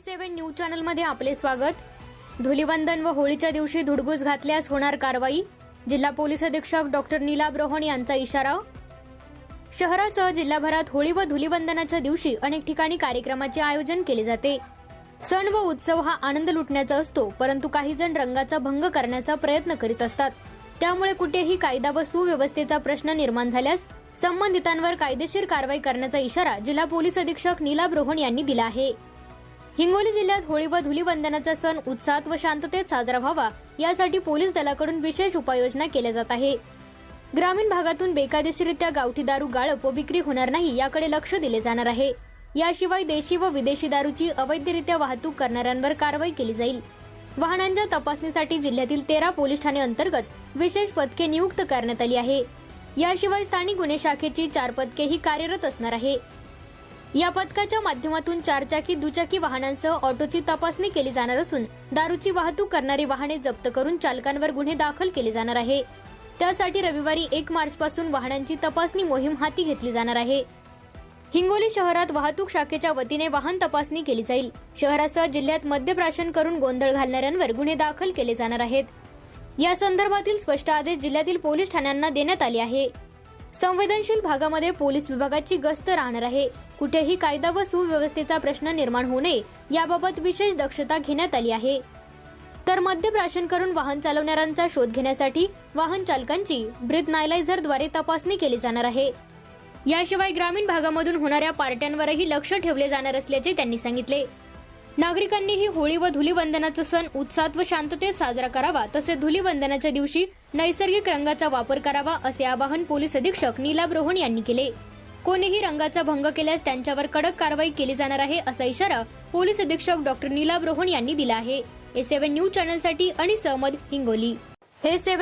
A7 news channel मध्ये आपले स्वागत। धुलीवंदन व होळीच्या दिवशी धुडगूस घातल्यास होणार कारवाई। जिल्हा पोलीस अधीक्षक डॉक्टर नीलाभ रोहन यांचा इशारा। शहरासह जिल्हाभरात होळी व धुलीवंदनाच्या दिवशी अनेक ठिकाणी कार्यक्रमाचे आयोजन केले जाते। सण व उत्सव हा आनंद लुटण्याचा असतो, परंतु काही जण रंगाचा भंग करण्याचा प्रयत्न करीत असतात। त्यामुळे कुठेही कायदा व सुव्यवस्थेचा प्रश्न निर्माण झाल्यास संबंधितांवर कायदेशीर कारवाई करण्याचा इशारा जिल्हा पोलीस अधीक्षक नीलाभ रोहन यांनी दिला आहे। हिंगोली जिल्ह्यात होळी व धुलीवंदनाचा सण उत्साहात व शांततेत साजरा व्हावा यासाठी पोलीस दलाकडून विशेष उपाययोजना केल्या जात आहे। ग्रामीण भागातून बेकायदेशीरित्या गावठी दारू गाळप व विक्री होणार नाही याकडे लक्ष दिले जाणार आहे। याशिवाय देशी व विदेशी दारूची अवैधरित्या वाहतूक करणाऱ्यांवर कारवाई केली जाईल। वाहनांच्या तपासणीसाठी जिल्ह्यातील 13 पोलीस ठाणे अंतर्गत विशेष पथके नियुक्त करण्यात आली आहे। याशिवाय स्थानिक गुन्हे शाखेची 4 पथकेही कार्यरत असणार आहे। या पथकाच्या माध्यमातून 4 चाकी दुचाकी वाहनांसह ऑटोची तपासणी केली जाणार असून दारूची वाहतूक करणारी वाहने जप्त करून चालकांवर गुन्हे दाखल केले जाणार आहे। त्यासाठी रविवारी 1 मार्च पासून वाहनांची तपासणी मोहीम हाती घेतली जाणार आहे। हिंगोली शहरात वाहतूक शाखेच्या वतीने वाहन तपासणी केली जाईल। शहरासह जिल्ह्यात मद्यप्राशन करून गोंधळ घालणाऱ्यांवर गुन्हे दाखल केले जाणार आहेत। या संदर्भातील स्पष्ट आदेश जिल्ह्यातील पोलीस ठाण्यांना देण्यात आले आहे। संवेदनशील भागामध्ये पोलीस विभागाची गस्त राहणार आहे। कुठेही कायदा व सुव्यवस्थेचा प्रश्न निर्माण होऊ नये याबाबत विशेष दक्षता घेण्यात आली आहे। तर मद्यप्राशन करून वाहन चालवणाऱ्यांचा शोध घेण्यासाठी वाहन चालकांची ब्रीथनायलायझरद्वारे तपासणी केली जाणार आहे। याशिवाय ग्रामीण भागामधून होणाऱ्या पार्ट्यांवरही लक्ष ठेवले जाणार असल्याचे त्यांनी सांगितले। नागरिकांनीही होळी व धुलीवंदनाचा सण उत्साहात व शांततेत साजरा करावा, तसेच धुलीवंदनाच्या दिवशी नैसर्गिक रंगाचा वापर करावा असे आवाहन पोलीस अधीक्षक नीलाभ रोहन यांनी केले। कोणीही रंगाचा भंग केल्यास त्यांच्यावर कडक कारवाई केली जाणार आहे असा इशारा पोलीस अधीक्षक डॉक्टर नीलाभ रोहन यांनी दिला आहे। A7 न्यूज चॅनलसाठी अनिस अहमद, हिंगोली। A7